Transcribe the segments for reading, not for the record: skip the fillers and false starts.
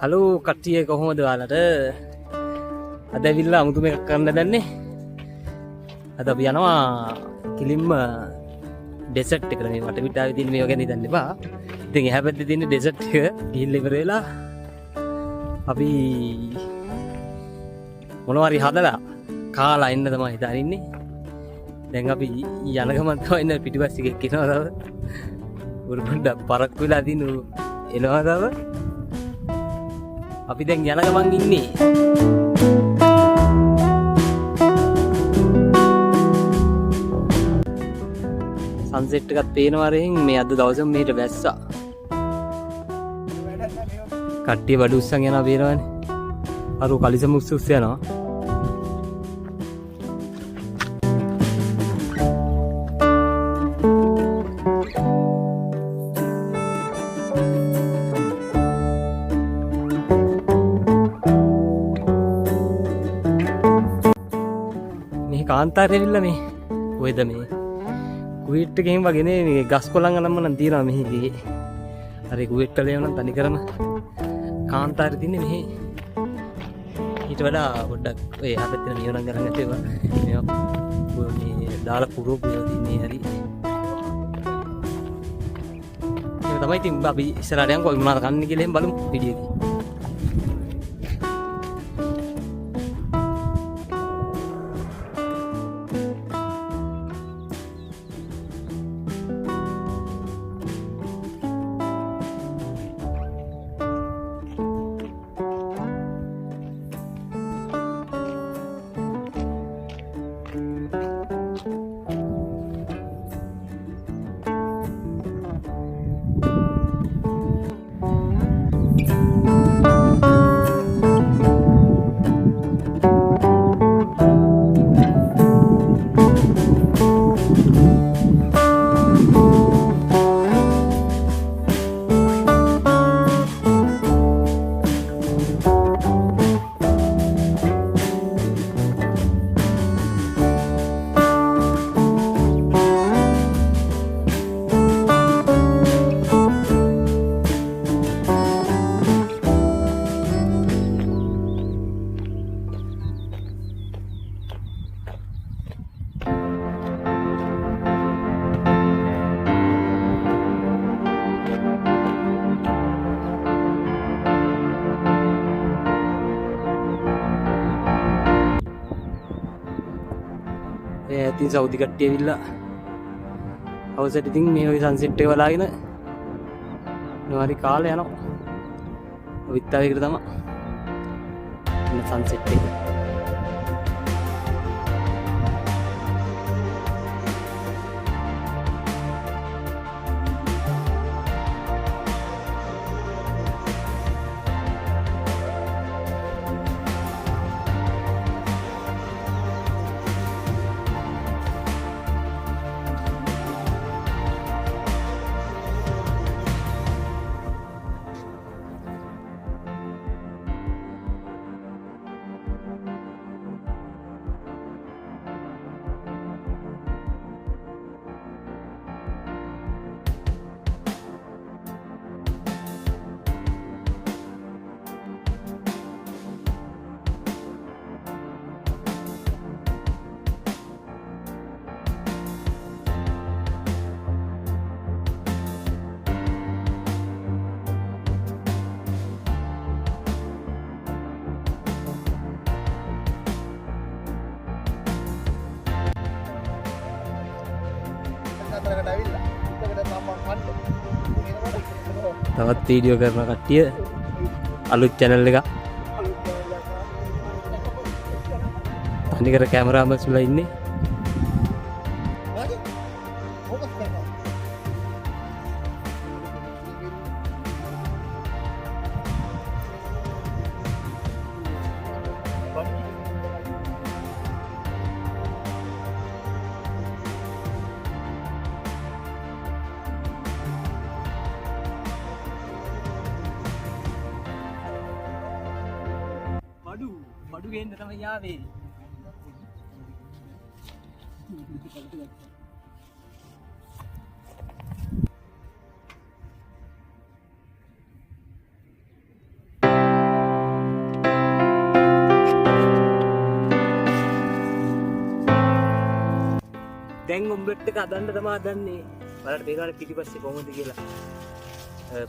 Hello කට්ටිය කොහොමද ඔයාලට? අද ඇවිල්ලා අමුතුම එකක් කරන්න දැන්නේ. අද අපි යනවා කිලින්ම ඩෙසර්ට් එකට. මේ වටපිටාවේ තියෙන මේවා ගැන හිතන්න එපා. ඉතින් එහා පැත්තේ තියෙන ඩෙසර්ට් එක ගිහිල්ලා ඉවර වෙලා අපි මොනවා හරි හදලා කාලා එන්න තමයි හිතාගෙන ඉන්නේ. දැන් අපි යන ගමන් තමයි ඉන්න පිටිපස්ස එකක් එනවා තව. උරුපුණ්ඩ පරක් වෙලා දිනු එනවා තව. අපි දැන් යන ගමන් ඉන්නේ. සන්සෙට් එකක් පේනවා රෙහින් මේ අද දවසම මෙහෙට වැස්සා. කට්ටිය බඩු උස්සන් යනවා පේනවනේ. අර කලිසම උස්ස යනවා. මේ කාන්තාරේ ඇවිල්ලා මේ ඔයද මේ කුවේට් එකෙන් වගේ නේ මේ ගස් කොළන් අනම්ම නම් තියනවා මෙහි ගියේ. අර කුවේට් වල එවනම් තනි කරම කාන්තාරේ තින්නේ මෙහි. ඊට වඩා පොඩ්ඩක් ඔය එහා පැත්තේ නියනම් ගන්න නැතේවා. මේවා මේ දාලා පුරෝපුවා තින්නේ හරි. ඒක තමයි ඉතින් අපි ඉස්සරහට යන්කෝ මොනවද කන්නේ කියලා එහෙම බලමු වීඩියෝ එකේ. ඉතින් සෞදි කට්ටිය ඇවිල්ලා හවසට ඉතින් මේ වගේ සන්සෙට් එක බලාගෙන මොනවාරි කාලා යනවා. විත්තාවේකට තමයි ඉන්න සන්සෙට් එක. තවත් වීඩියෝ කරන කට්ටිය අලුත් channel එක. තනිකර කැමරාමන්ස්ලා ඉන්නේ. බඩු ගේන්න තමයි ආවේ. දැන් ඔම්ලට් එක හදන්න තමයි හදන්නේ. බලන්න පේනවනේ පිටිපස්සේ කොහොමද කියලා.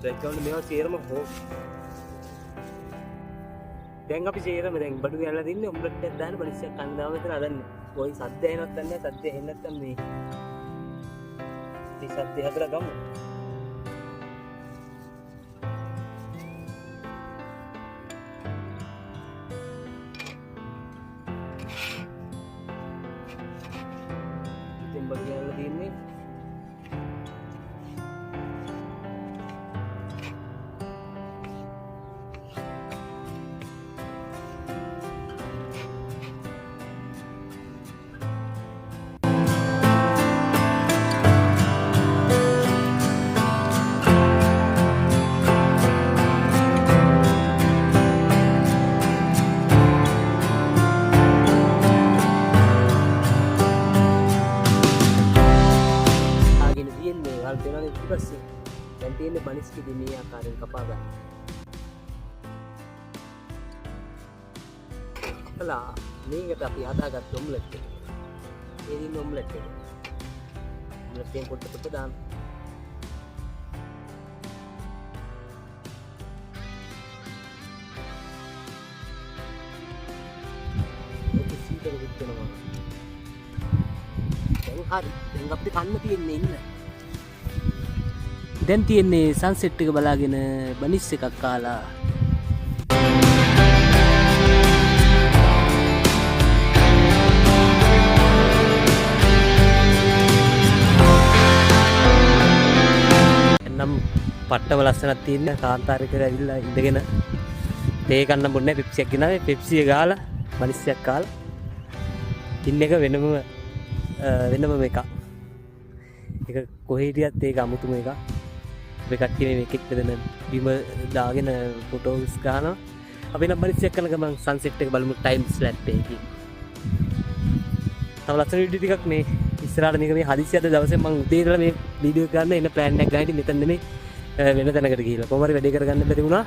බෑග්ග්‍රවුන්ඩ් මේවා සේරම හෝ. දැන් අපි සේරම දැන් බඩු ගෑනලා දින්නේ ඔම්ලට් එකක් දාන්න බනිස්සක් කන්න දාම විතර හදන්නේ. ওই සද්ද එනවත් නැහැ සද්ද එන්නේ නැත්තම් මේ ඉතින් සද්ද හදලා ගමු. ඉතින් බඩු ගෑනලා දින්නේ පස්සේ දැන් තියෙන්නේ බනිස් කිදි මේ ආකාරයෙන් කපා ගන්න. කළා මේකට අපි හදාගත්ත ඔම්ලට් එක. මේ දින ඔම්ලට් එක. ඔම්ලට් එකෙන් පොඩ්ඩක් දාන්න. ඒක සීතල විදිනවා. දැන් හරි. දැන් අපිට කන්න තියෙන්නේ ඉන්න. දැන් තියෙන්නේ සන්සෙට් එක බලාගෙන බනිස් එකක් කාලා එන්නම් පට්ටම ලස්සනක් තියෙන කාන්තාරයක ඇවිල්ලා ඉඳගෙන තේ කන්න බොන්නේ පෙප්සියක් ගෙනාවේ පෙප්සිය ගාලා බනිස් එකක් කාලා ඉන්න එක වෙනම එකක්. ඒක කොහේ හිටියත් ඒක අමුතුම එකක්. අපි කට්ටිය මේක එක්කගෙන බිම දාගෙන ෆොටෝස් ගන්නවා. අපි නම් බනිස් එකක් කරන ගමන් සන්සෙට් එක බලමු ටයිම් ස්ලැප් එකකින්. තව ලස්සන වීඩියෝ ටිකක් මේ ඉස්සරහට මේක මේ හදිස්සියද දවසේ මම උදේ ඉඳලා මේ වීඩියෝ ගන්න එන ප්ලෑන් එකක් ගන්න මෙතන නෙමෙයි වෙන තැනකට ගිහිල්ලා කොහොම හරි වැඩේ කරගන්න බැරි වුණා.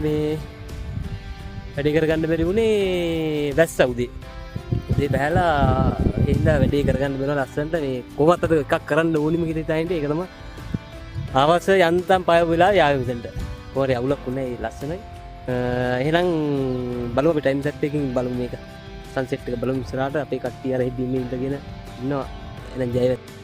මේ වැඩේ කරගන්න බැරි වුණේ වැස්ස උදේ බහැලා එන්න වැඩේ කරගන්න බැලුවා ලස්සනට මේ කොහොමද අද එකක් කරන්න ඕනිම කියලා හිතාගෙන ඒක තමයි ආවස යන්තම් පය වෙලා යාවේ මෙතනට. කොහරි අවුලක් උනේ ලස්සනයි. එහෙනම් බලමු අපි ටයිම් සෙට් එකකින් බලමු මේක. සන්සෙට් එක බලමු ඉස්සරහට අපේ කට්ටිය අර බිම් ඉඳගෙන ඉන්නවා. එහෙනම් ජය වේවා.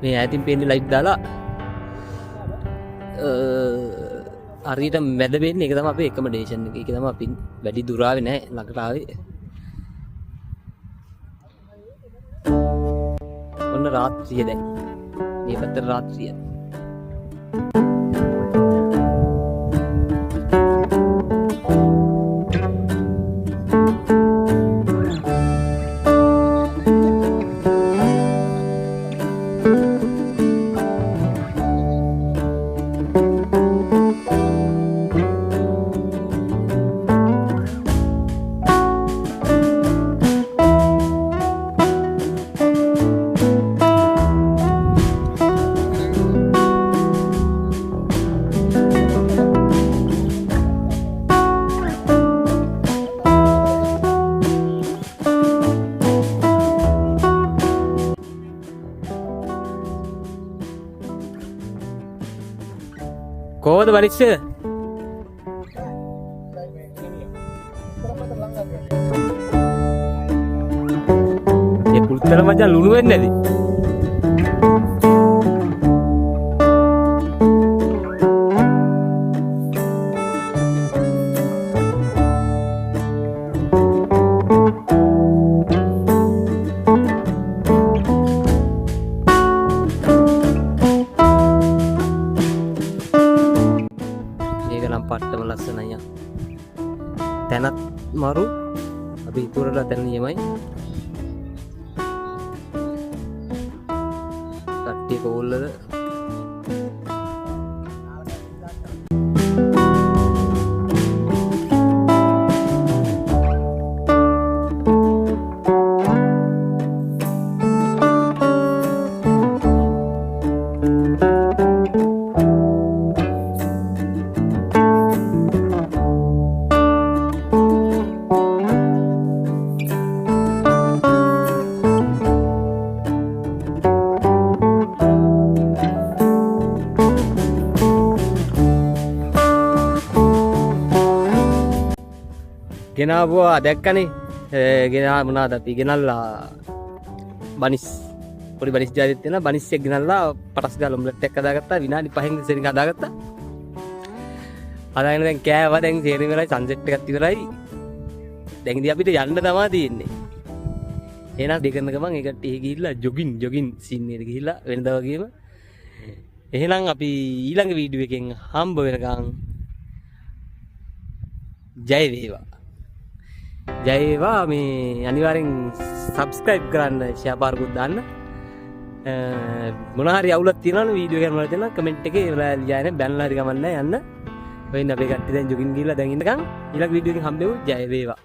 මේ ඈතින් පේන්නේ ලයිට් දාලා හරියට මැද වෙන්නේ ඒක තමයි අපේ එකමඩේෂන් එක. ඒක තමයි අපි වැඩි දුර ආවේ නැහැ ළඟට ආවේ. ඔන්න රාත්‍රිය දැන්. මේ පැත්තට රාත්‍රිය. කොහොමද බනිස්ස? ඒ පුල්තල මචං ලුණු වෙන්නේ නැති. පට්ටම ලස්සනයි අයියා. තැනත් මරු අපි ඉතුරුලා තැන නියමයි. කට්ටිය කෝල්ලද ගෙනාවා දැක්කනේ ගෙනා මොනවාද අපි ගෙනල්ලා බනිස් පොඩි බනිස් ජාතියක් තියෙනවා බනිස් එක ගෙනල්ලා පටස් ගාලා ඔම්ලට් එකක් හදාගත්තා විනාඩි 5කින් සෙරින් හදාගත්තා අදාගෙන දැන් කෑවා දැන් සෙරින් වෙලා සන්සෙට් එකක් ඉවරයි දැන් ඉතින් අපිට යන්න තමයි තියෙන්නේ එහෙනම් දෙකන ගමන් ඒකට ගිහිල්ලා ජොගින් සීන් එකට ගිහිල්ලා වෙනදා වගේම එහෙනම් අපි ඊළඟ වීඩියෝ එකෙන් හම්බ වෙනකන් ජය වේවා මේ අනිවාර්යෙන් සබ්ස්ක්‍රයිබ් කරන්න ෂෙයා පාරකුත් දාන්න මොනවා හරි අවුලක් තියෙනවනේ වීඩියෝ එක කරනවා දෙන්න කමෙන්ට් එකේ ලියන්න බැනලා හරි ගමන් නැහැ යන්න වෙන්න අපේ කට්ටිය දැන් ජොගින් ගිහිල්ලා දැන් ඉන්නකන් ඊළඟ වීඩියෝ එකෙන් හම්බෙමු ජය වේවා